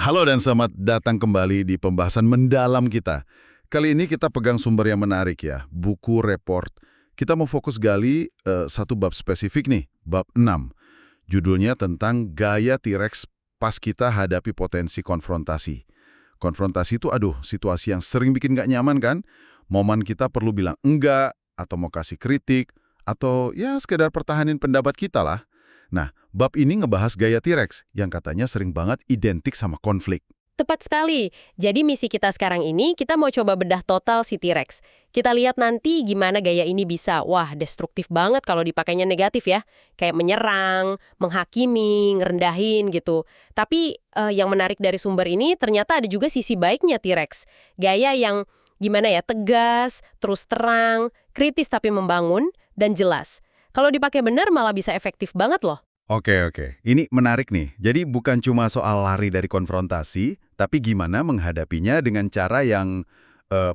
Halo dan selamat datang kembali di pembahasan mendalam kita. Kali ini kita pegang sumber yang menarik ya, buku report. Kita mau fokus gali satu bab spesifik nih, bab 6. Judulnya tentang gaya T-Rex pas kita hadapi potensi konfrontasi. Konfrontasi itu situasi yang sering bikin nggak nyaman kan? Momen kita perlu bilang enggak, atau mau kasih kritik, atau ya sekedar pertahanin pendapat kita lah. Nah, bab ini ngebahas gaya T-Rex yang katanya sering banget identik sama konflik. Tepat sekali. Jadi misi kita sekarang ini, kita mau coba bedah total si T-Rex. Kita lihat nanti gimana gaya ini bisa, destruktif banget kalau dipakainya negatif ya. Kayak menyerang, menghakimi, ngerendahin gitu. Tapi yang menarik dari sumber ini, ternyata ada juga sisi baiknya T-Rex. Gaya yang tegas, terus terang, kritis tapi membangun, dan jelas. Kalau dipakai benar malah bisa efektif banget loh. Oke. Ini menarik nih. Jadi bukan cuma soal lari dari konfrontasi, tapi gimana menghadapinya dengan cara yang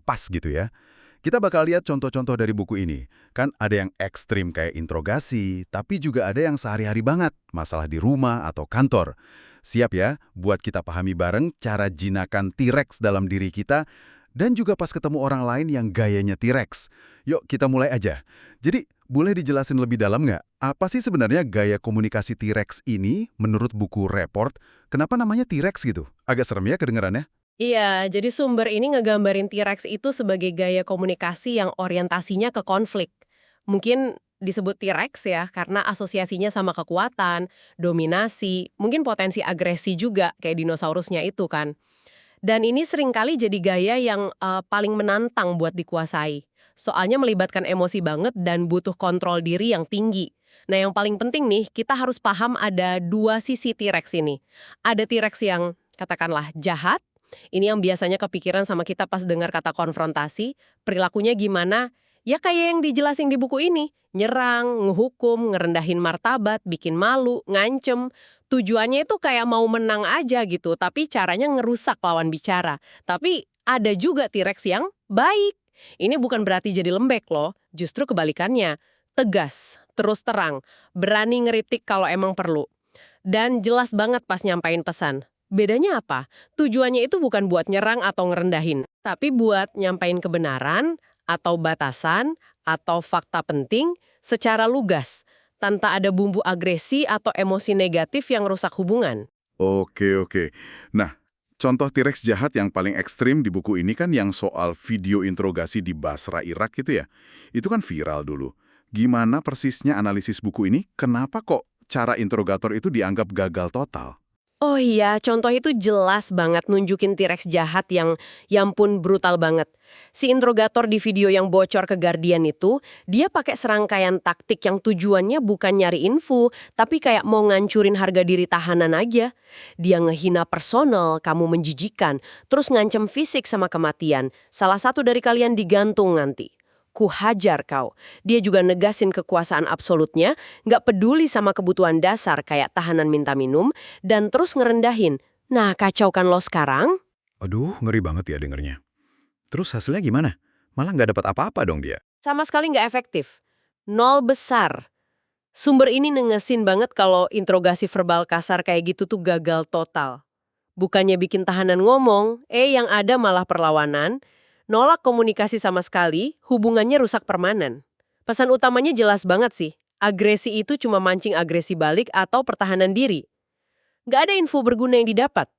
pas gitu ya. Kita bakal lihat contoh-contoh dari buku ini. Kan ada yang ekstrim kayak interogasi, tapi juga ada yang sehari-hari banget, masalah di rumah atau kantor. Siap ya, buat kita pahami bareng cara jinakan T-Rex dalam diri kita, dan juga pas ketemu orang lain yang gayanya T-Rex. Yuk kita mulai aja. Jadi, boleh dijelasin lebih dalam nggak? Apa sih sebenarnya gaya komunikasi T-Rex ini menurut buku report? Kenapa namanya T-Rex gitu? Agak serem ya kedengarannya? Iya, jadi sumber ini ngegambarin T-Rex itu sebagai gaya komunikasi yang orientasinya ke konflik. Mungkin disebut T-Rex ya, karena asosiasinya sama kekuatan, dominasi, mungkin potensi agresi juga, kayak dinosaurusnya itu kan. Dan ini seringkali jadi gaya yang paling menantang buat dikuasai. Soalnya melibatkan emosi banget dan butuh kontrol diri yang tinggi. Nah yang paling penting nih, kita harus paham ada dua sisi T-Rex ini. Ada T-Rex yang katakanlah jahat, ini yang biasanya kepikiran sama kita pas dengar kata konfrontasi, perilakunya gimana, ya kayak yang dijelasin di buku ini. Nyerang, ngehukum, ngerendahin martabat, bikin malu, ngancem. Tujuannya itu kayak mau menang aja gitu, tapi caranya ngerusak lawan bicara. Tapi ada juga T-Rex yang baik. Ini bukan berarti jadi lembek loh, justru kebalikannya. Tegas, terus terang, berani ngeritik kalau emang perlu. Dan jelas banget pas nyampain pesan. Bedanya apa? Tujuannya itu bukan buat nyerang atau ngerendahin, tapi buat nyampain kebenaran, atau batasan, atau fakta penting secara lugas, tanpa ada bumbu agresi atau emosi negatif yang rusak hubungan. Oke. Nah, contoh T-Rex jahat yang paling ekstrim di buku ini kan yang soal video interogasi di Basra, Irak gitu ya. Itu kan viral dulu. Gimana persisnya analisis buku ini? Kenapa kok cara interrogator itu dianggap gagal total? Oh iya, contoh itu jelas banget nunjukin T-Rex jahat yang pun brutal banget. Si interrogator di video yang bocor ke Guardian itu, dia pakai serangkaian taktik yang tujuannya bukan nyari info, tapi kayak mau ngancurin harga diri tahanan aja. Dia ngehina personal, kamu menjijikan, terus ngancem fisik sama kematian. Salah satu dari kalian digantung nanti. Ku hajar kau. Dia juga negasin kekuasaan absolutnya, nggak peduli sama kebutuhan dasar kayak tahanan minta minum, dan terus ngerendahin. Nah, kacau kan lo sekarang? Aduh, ngeri banget ya dengernya. Terus hasilnya gimana? Malah nggak dapat apa-apa dong dia. Sama sekali nggak efektif. Nol besar. Sumber ini nengesin banget kalau interogasi verbal kasar kayak gitu tuh gagal total. Bukannya bikin tahanan ngomong, yang ada malah perlawanan, nolak komunikasi sama sekali, hubungannya rusak permanen. Pesan utamanya jelas banget sih, agresi itu cuma mancing agresi balik atau pertahanan diri. Nggak ada info berguna yang didapat.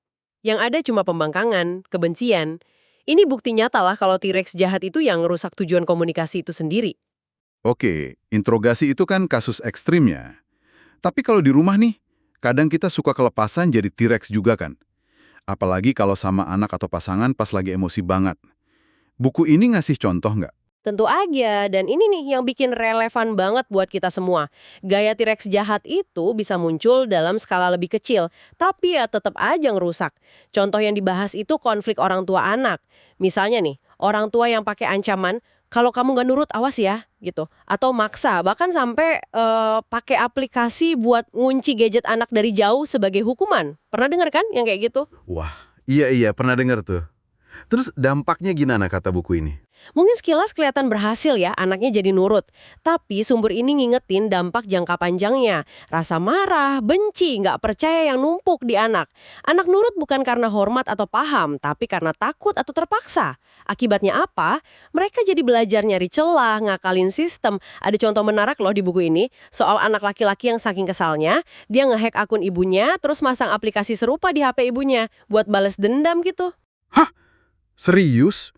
Yang ada cuma pembangkangan, kebencian. Ini bukti nyata lah kalau T-Rex jahat itu yang ngerusak tujuan komunikasi itu sendiri. Oke, interogasi itu kan kasus ekstrimnya. Tapi kalau di rumah nih, kadang kita suka kelepasan jadi T-Rex juga kan. Apalagi kalau sama anak atau pasangan pas lagi emosi banget. Buku ini ngasih contoh nggak? Tentu aja, dan ini nih yang bikin relevan banget buat kita semua. Gaya T-Rex jahat itu bisa muncul dalam skala lebih kecil, tapi ya tetap aja ngerusak. Contoh yang dibahas itu konflik orang tua anak. Misalnya nih, orang tua yang pakai ancaman, kalau kamu nggak nurut, awas ya, gitu. Atau maksa, bahkan sampai pakai aplikasi buat ngunci gadget anak dari jauh sebagai hukuman. Pernah dengar kan yang kayak gitu? Wah, iya pernah dengar tuh. Terus dampaknya gimana kata buku ini? Mungkin sekilas kelihatan berhasil ya, anaknya jadi nurut. Tapi sumber ini ngingetin dampak jangka panjangnya. Rasa marah, benci, nggak percaya yang numpuk di anak. Anak nurut bukan karena hormat atau paham, tapi karena takut atau terpaksa. Akibatnya apa? Mereka jadi belajar nyari celah, ngakalin sistem. Ada contoh menarik loh di buku ini, soal anak laki-laki yang saking kesalnya, dia ngehack akun ibunya, terus masang aplikasi serupa di HP ibunya, buat bales dendam gitu. Hah? Serius?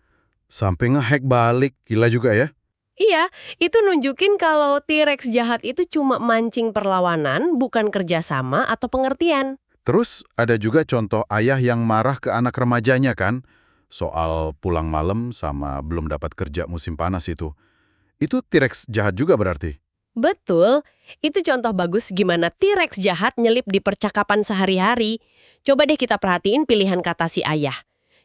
Sampai nge-hack balik, gila juga ya? Iya, itu nunjukin kalau T-Rex jahat itu cuma mancing perlawanan, bukan kerjasama atau pengertian. Terus ada juga contoh ayah yang marah ke anak remajanya kan? Soal pulang malam sama belum dapat kerja musim panas itu. Itu T-Rex jahat juga berarti? Betul, itu contoh bagus gimana T-Rex jahat nyelip di percakapan sehari-hari. Coba deh kita perhatiin pilihan kata si ayah.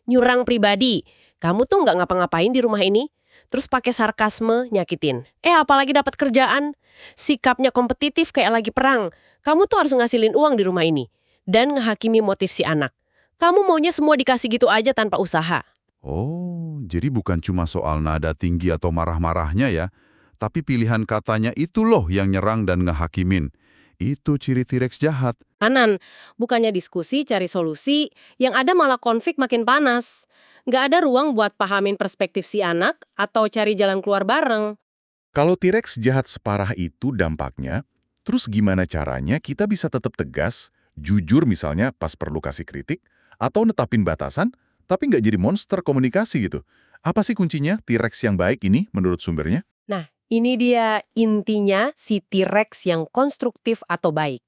Nyurang pribadi, kamu tuh nggak ngapa-ngapain di rumah ini. Terus pakai sarkasme, nyakitin. Apalagi dapat kerjaan. Sikapnya kompetitif kayak lagi perang. Kamu tuh harus ngasilin uang di rumah ini. Dan ngehakimi motif si anak. Kamu maunya semua dikasih gitu aja tanpa usaha. Oh, jadi bukan cuma soal nada tinggi atau marah-marahnya ya, tapi pilihan katanya itu loh yang nyerang dan ngehakimin. Itu ciri T-Rex jahat. Kanan, bukannya diskusi cari solusi, yang ada malah konflik makin panas. Nggak ada ruang buat pahamin perspektif si anak atau cari jalan keluar bareng. Kalau T-Rex jahat separah itu dampaknya, terus gimana caranya kita bisa tetap tegas, jujur misalnya pas perlu kasih kritik, atau netapin batasan, tapi nggak jadi monster komunikasi gitu. Apa sih kuncinya T-Rex yang baik ini menurut sumbernya? Nah, ini dia intinya si T-Rex yang konstruktif atau baik.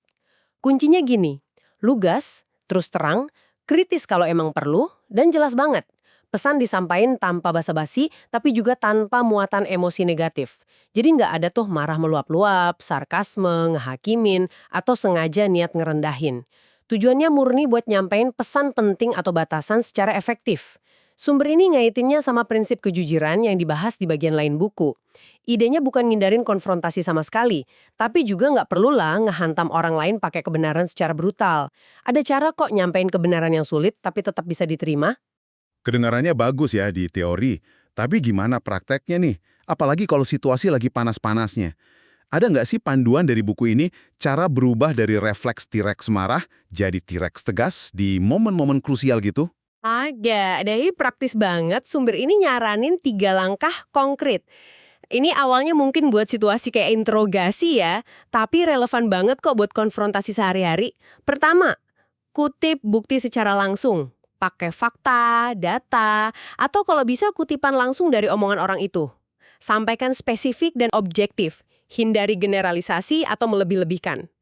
Kuncinya gini, lugas, terus terang, kritis kalau emang perlu, dan jelas banget. Pesan disampaikan tanpa basa-basi, tapi juga tanpa muatan emosi negatif. Jadi nggak ada tuh marah meluap-luap, sarkasme, ngehakimin, atau sengaja niat ngerendahin. Tujuannya murni buat nyampein pesan penting atau batasan secara efektif. Sumber ini ngaitinnya sama prinsip kejujuran yang dibahas di bagian lain buku. Idenya bukan ngindarin konfrontasi sama sekali, tapi juga nggak perlulah ngehantam orang lain pakai kebenaran secara brutal. Ada cara kok nyampein kebenaran yang sulit tapi tetap bisa diterima. Kedengarannya bagus ya di teori, tapi gimana prakteknya nih? Apalagi kalau situasi lagi panas-panasnya. Ada nggak sih panduan dari buku ini cara berubah dari refleks T-Rex marah jadi T-Rex tegas di momen-momen krusial gitu? Ada, dari praktis banget sumber ini nyaranin 3 langkah konkret. Ini awalnya mungkin buat situasi kayak interogasi ya, tapi relevan banget kok buat konfrontasi sehari-hari. Pertama, kutip bukti secara langsung. Pakai fakta, data, atau kalau bisa kutipan langsung dari omongan orang itu. Sampaikan spesifik dan objektif, hindari generalisasi atau melebih-lebihkan.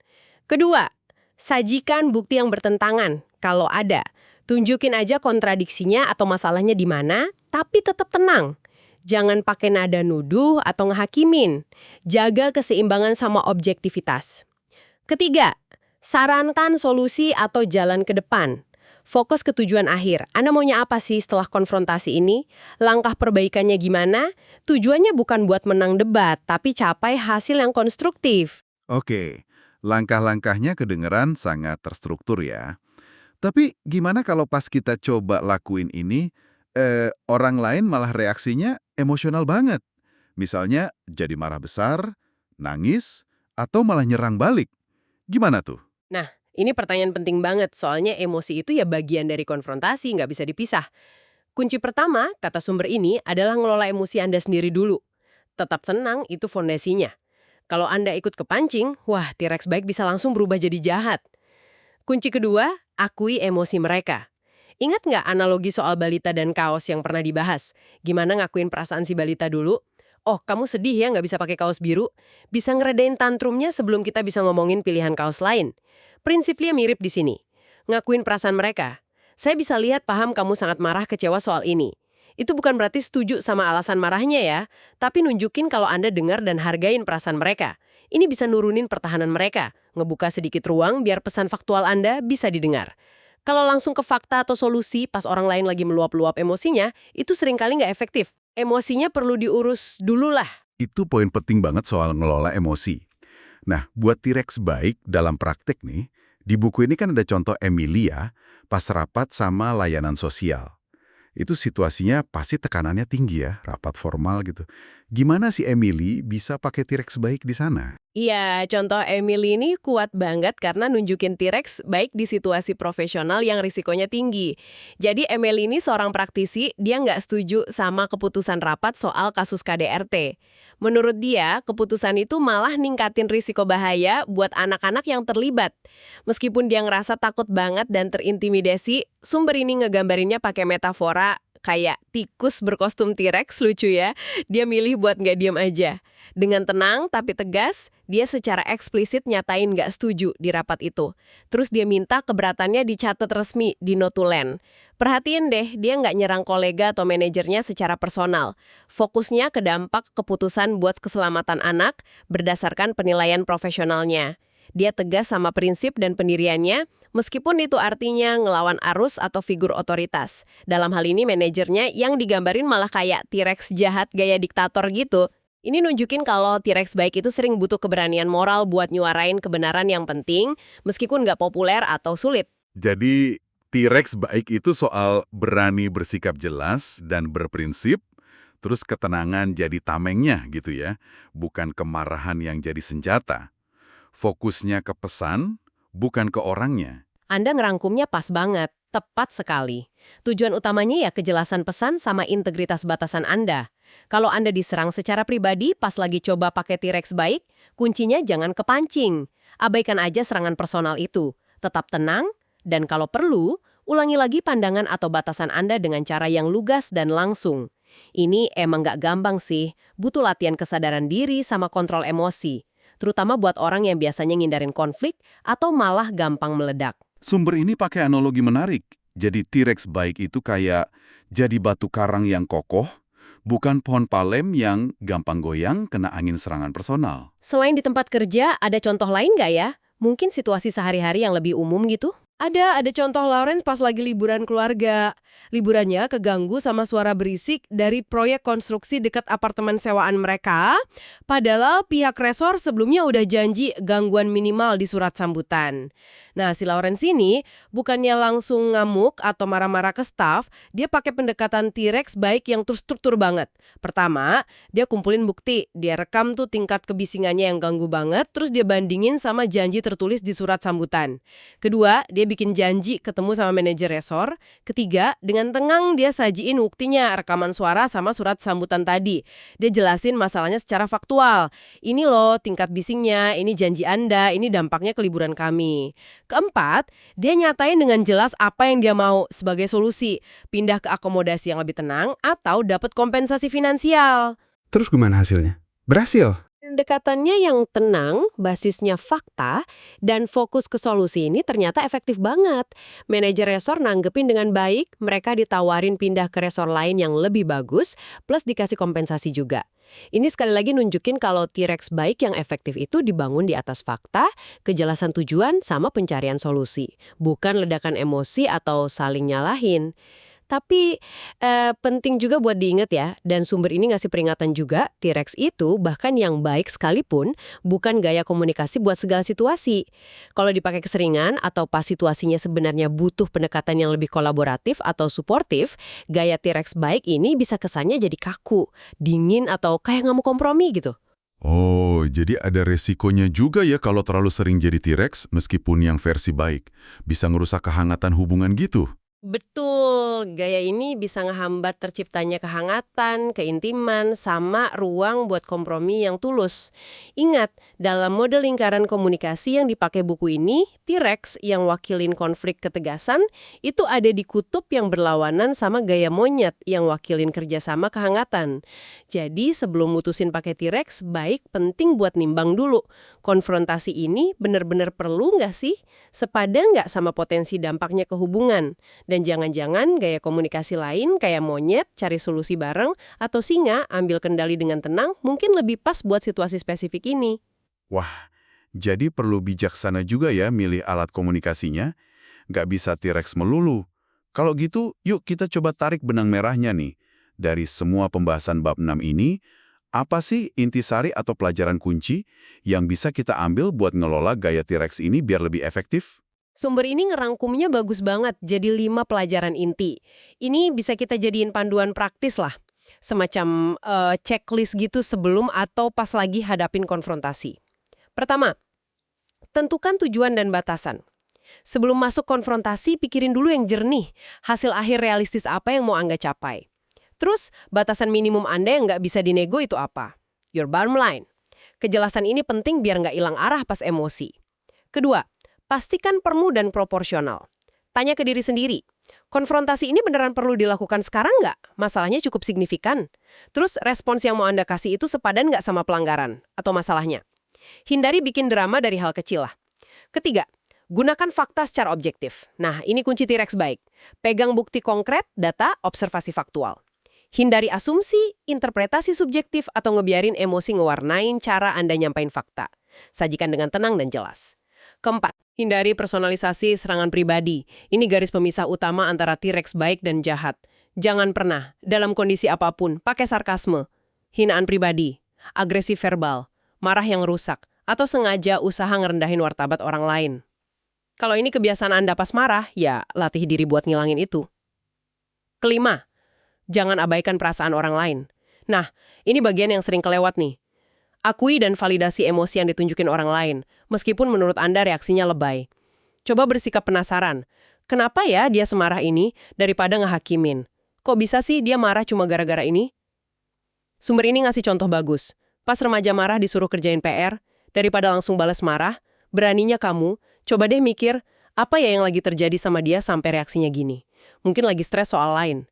Kedua, sajikan bukti yang bertentangan, kalau ada. Tunjukin aja kontradiksinya atau masalahnya di mana, tapi tetap tenang. Jangan pakai nada nuduh atau ngehakimin. Jaga keseimbangan sama objektivitas. Ketiga, sarankan solusi atau jalan ke depan. Fokus ke tujuan akhir. Anda maunya apa sih setelah konfrontasi ini? Langkah perbaikannya gimana? Tujuannya bukan buat menang debat, tapi capai hasil yang konstruktif. Oke, langkah-langkahnya kedengeran sangat terstruktur ya. Tapi gimana kalau pas kita coba lakuin ini, orang lain malah reaksinya emosional banget? Misalnya jadi marah besar, nangis, atau malah nyerang balik. Gimana tuh? Nah, ini pertanyaan penting banget, soalnya emosi itu ya bagian dari konfrontasi, nggak bisa dipisah. Kunci pertama, kata sumber ini, adalah ngelola emosi Anda sendiri dulu. Tetap tenang, itu fondasinya. Kalau Anda ikut kepancing, wah, T-Rex baik bisa langsung berubah jadi jahat. Kunci kedua, akui emosi mereka. Ingat nggak analogi soal balita dan kaos yang pernah dibahas? Gimana ngakuin perasaan si balita dulu? Oh, kamu sedih ya nggak bisa pakai kaos biru? Bisa ngeredain tantrumnya sebelum kita bisa ngomongin pilihan kaos lain. Prinsipnya mirip di sini. Ngakuin perasaan mereka. Saya bisa lihat paham kamu sangat marah kecewa soal ini. Itu bukan berarti setuju sama alasan marahnya ya, tapi nunjukin kalau Anda dengar dan hargain perasaan mereka. Ini bisa nurunin pertahanan mereka, ngebuka sedikit ruang biar pesan faktual Anda bisa didengar. Kalau langsung ke fakta atau solusi pas orang lain lagi meluap-luap emosinya, itu seringkali nggak efektif. Emosinya perlu diurus dulu lah. Itu poin penting banget soal ngelola emosi. Nah, buat T-Rex baik dalam praktek nih, di buku ini kan ada contoh Emilia pas rapat sama layanan sosial. Itu situasinya pasti tekanannya tinggi ya, rapat formal gitu. Gimana si Emily bisa pakai T-Rex baik di sana? Iya, contoh Emily ini kuat banget karena nunjukin T-Rex baik di situasi profesional yang risikonya tinggi. Jadi Emily ini seorang praktisi, dia nggak setuju sama keputusan rapat soal kasus KDRT. Menurut dia, keputusan itu malah ningkatin risiko bahaya buat anak-anak yang terlibat. Meskipun dia ngerasa takut banget dan terintimidasi, sumber ini ngegambarinnya pakai metafora kayak tikus berkostum T-Rex, lucu ya. Dia milih buat nggak diem aja. Dengan tenang tapi tegas, dia secara eksplisit nyatain nggak setuju di rapat itu. Terus dia minta keberatannya dicatat resmi di notulen. Perhatiin deh, dia nggak nyerang kolega atau manajernya secara personal. Fokusnya ke dampak keputusan buat keselamatan anak berdasarkan penilaian profesionalnya. Dia tegas sama prinsip dan pendiriannya, meskipun itu artinya ngelawan arus atau figur otoritas. Dalam hal ini manajernya yang digambarin malah kayak T-Rex jahat gaya diktator gitu. Ini nunjukin kalau T-Rex baik itu sering butuh keberanian moral buat nyuarain kebenaran yang penting, meskipun nggak populer atau sulit. Jadi T-Rex baik itu soal berani bersikap jelas dan berprinsip, terus ketenangan jadi tamengnya gitu ya, bukan kemarahan yang jadi senjata. Fokusnya ke pesan, bukan ke orangnya. Anda ngerangkumnya pas banget, tepat sekali. Tujuan utamanya ya kejelasan pesan sama integritas batasan Anda. Kalau Anda diserang secara pribadi pas lagi coba pakai T-Rex baik, kuncinya jangan kepancing. Abaikan aja serangan personal itu. Tetap tenang, dan kalau perlu, ulangi lagi pandangan atau batasan Anda dengan cara yang lugas dan langsung. Ini emang nggak gampang sih, butuh latihan kesadaran diri sama kontrol emosi. Terutama buat orang yang biasanya ngindarin konflik atau malah gampang meledak. Sumber ini pakai analogi menarik. Jadi T-Rex baik itu kayak jadi batu karang yang kokoh, bukan pohon palem yang gampang goyang kena angin serangan personal. Selain di tempat kerja, ada contoh lain nggak ya? Mungkin situasi sehari-hari yang lebih umum gitu? Ada contoh Lawrence pas lagi liburan keluarga. Liburannya keganggu sama suara berisik dari proyek konstruksi dekat apartemen sewaan mereka, padahal pihak resor sebelumnya udah janji gangguan minimal di surat sambutan. Nah, si Lawrence ini bukannya langsung ngamuk atau marah-marah ke staf, dia pakai pendekatan T-Rex baik yang terstruktur banget. Pertama, dia kumpulin bukti, dia rekam tuh tingkat kebisingannya yang ganggu banget, terus dia bandingin sama janji tertulis di surat sambutan. Kedua, dia bikin janji ketemu sama manajer resor. Ketiga, dengan tenang dia sajiin buktinya, rekaman suara sama surat sambutan tadi. Dia jelasin masalahnya secara faktual. Ini loh tingkat bisingnya, ini janji Anda, ini dampaknya ke liburan kami. Keempat, dia nyatain dengan jelas apa yang dia mau sebagai solusi. Pindah ke akomodasi yang lebih tenang atau dapat kompensasi finansial. Terus gimana hasilnya? Berhasil? Pendekatannya yang tenang, basisnya fakta, dan fokus ke solusi ini ternyata efektif banget. Manajer resor nanggepin dengan baik, mereka ditawarin pindah ke resor lain yang lebih bagus, plus dikasih kompensasi juga. Ini sekali lagi nunjukin kalau T-Rex baik yang efektif itu dibangun di atas fakta, kejelasan tujuan, sama pencarian solusi. Bukan ledakan emosi atau saling nyalahin. Tapi penting juga buat diingat ya, dan sumber ini ngasih peringatan juga, T-Rex itu bahkan yang baik sekalipun bukan gaya komunikasi buat segala situasi. Kalau dipakai keseringan atau pas situasinya sebenarnya butuh pendekatan yang lebih kolaboratif atau suportif, gaya T-Rex baik ini bisa kesannya jadi kaku, dingin atau kayak nggak mau kompromi gitu. Oh, jadi ada resikonya juga ya kalau terlalu sering jadi T-Rex meskipun yang versi baik. Bisa ngerusak kehangatan hubungan gitu. Betul, gaya ini bisa ngehambat terciptanya kehangatan, keintiman, sama ruang buat kompromi yang tulus. Ingat, dalam mode lingkaran komunikasi yang dipakai buku ini, T-Rex yang wakilin konflik ketegasan, itu ada di kutub yang berlawanan sama gaya monyet yang wakilin kerjasama kehangatan. Jadi sebelum mutusin pakai T-Rex, baik penting buat nimbang dulu. Konfrontasi ini benar-benar perlu nggak sih? Sepadan nggak sama potensi dampaknya ke hubungan? Dan jangan-jangan gaya komunikasi lain kayak monyet, cari solusi bareng, atau singa, ambil kendali dengan tenang, mungkin lebih pas buat situasi spesifik ini. Wah, jadi perlu bijaksana juga ya milih alat komunikasinya. Nggak bisa T-Rex melulu. Kalau gitu, yuk kita coba tarik benang merahnya nih. Dari semua pembahasan bab 6 ini, apa sih intisari atau pelajaran kunci yang bisa kita ambil buat ngelola gaya T-Rex ini biar lebih efektif? Sumber ini ngerangkumnya bagus banget, jadi 5 pelajaran inti. Ini bisa kita jadiin panduan praktis lah. Semacam checklist gitu sebelum atau pas lagi hadapin konfrontasi. Pertama, tentukan tujuan dan batasan. Sebelum masuk konfrontasi, pikirin dulu yang jernih. Hasil akhir realistis apa yang mau Anda capai. Terus, batasan minimum Anda yang nggak bisa dinego itu apa? Your bottom line. Kejelasan ini penting biar nggak hilang arah pas emosi. Kedua, pastikan perlu dan proporsional. Tanya ke diri sendiri, konfrontasi ini beneran perlu dilakukan sekarang nggak? Masalahnya cukup signifikan. Terus respons yang mau Anda kasih itu sepadan nggak sama pelanggaran atau masalahnya? Hindari bikin drama dari hal kecil lah. Ketiga, gunakan fakta secara objektif. Nah, ini kunci T-Rex baik. Pegang bukti konkret, data, observasi faktual. Hindari asumsi, interpretasi subjektif, atau ngebiarin emosi ngewarnain cara Anda nyampain fakta. Sajikan dengan tenang dan jelas. Keempat, hindari personalisasi serangan pribadi. Ini garis pemisah utama antara T-Rex baik dan jahat. Jangan pernah, dalam kondisi apapun, pakai sarkasme, hinaan pribadi, agresif verbal, marah yang rusak, atau sengaja usaha ngerendahin martabat orang lain. Kalau ini kebiasaan Anda pas marah, ya latih diri buat ngilangin itu. Kelima, jangan abaikan perasaan orang lain. Nah, ini bagian yang sering kelewat nih. Akui dan validasi emosi yang ditunjukin orang lain, meskipun menurut Anda reaksinya lebay. Coba bersikap penasaran. Kenapa ya dia semarah ini daripada ngehakimin? Kok bisa sih dia marah cuma gara-gara ini? Sumber ini ngasih contoh bagus. Pas remaja marah disuruh kerjain PR, daripada langsung balas marah, beraninya kamu, coba deh mikir, apa ya yang lagi terjadi sama dia sampai reaksinya gini? Mungkin lagi stres soal lain.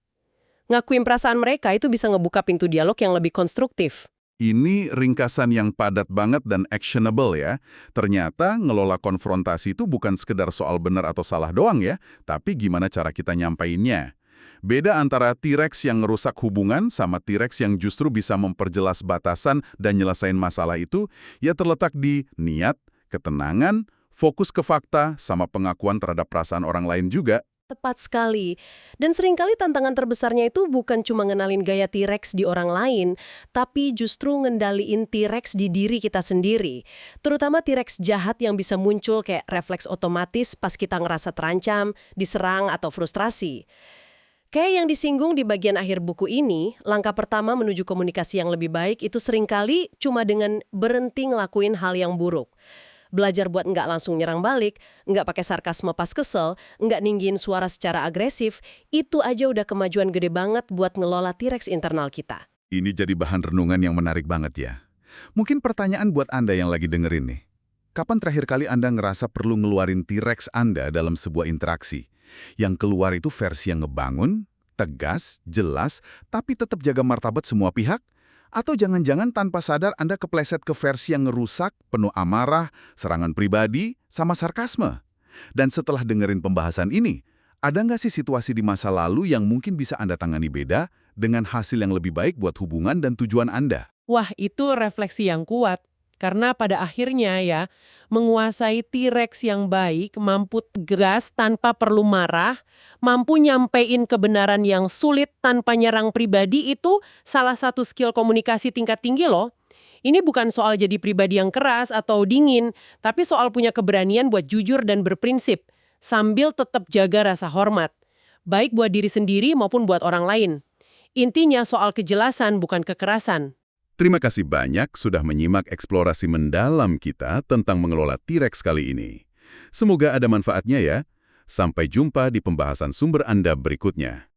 Ngakuin perasaan mereka itu bisa ngebuka pintu dialog yang lebih konstruktif. Ini ringkasan yang padat banget dan actionable ya. Ternyata ngelola konfrontasi itu bukan sekedar soal benar atau salah doang ya, tapi gimana cara kita nyampainnya. Beda antara T-Rex yang ngerusak hubungan sama T-Rex yang justru bisa memperjelas batasan dan nyelesain masalah itu, ya terletak di niat, ketenangan, fokus ke fakta, sama pengakuan terhadap perasaan orang lain juga. Tepat sekali. Dan seringkali tantangan terbesarnya itu bukan cuma ngenalin gaya T-Rex di orang lain, tapi justru ngendaliin T-Rex di diri kita sendiri. Terutama T-Rex jahat yang bisa muncul kayak refleks otomatis pas kita ngerasa terancam, diserang, atau frustrasi. Kayak yang disinggung di bagian akhir buku ini, langkah pertama menuju komunikasi yang lebih baik itu seringkali cuma dengan berhenti ngelakuin hal yang buruk. Belajar buat nggak langsung nyerang balik, nggak pakai sarkasme pas kesel, nggak ninggiin suara secara agresif, itu aja udah kemajuan gede banget buat ngelola T-Rex internal kita. Ini jadi bahan renungan yang menarik banget ya. Mungkin pertanyaan buat Anda yang lagi dengerin nih. Kapan terakhir kali Anda ngerasa perlu ngeluarin T-Rex Anda dalam sebuah interaksi? Yang keluar itu versi yang ngebangun, tegas, jelas, tapi tetap jaga martabat semua pihak? Atau jangan-jangan tanpa sadar Anda kepleset ke versi yang ngerusak, penuh amarah, serangan pribadi, sama sarkasme? Dan setelah dengerin pembahasan ini, ada nggak sih situasi di masa lalu yang mungkin bisa Anda tangani beda dengan hasil yang lebih baik buat hubungan dan tujuan Anda? Wah, itu refleksi yang kuat. Karena pada akhirnya ya, menguasai T-Rex yang baik, mampu tegas tanpa perlu marah, mampu nyampein kebenaran yang sulit tanpa nyerang pribadi itu salah satu skill komunikasi tingkat tinggi loh. Ini bukan soal jadi pribadi yang keras atau dingin, tapi soal punya keberanian buat jujur dan berprinsip, sambil tetap jaga rasa hormat. Baik buat diri sendiri maupun buat orang lain. Intinya soal kejelasan bukan kekerasan. Terima kasih banyak sudah menyimak eksplorasi mendalam kita tentang mengelola T-Rex kali ini. Semoga ada manfaatnya ya. Sampai jumpa di pembahasan sumber Anda berikutnya.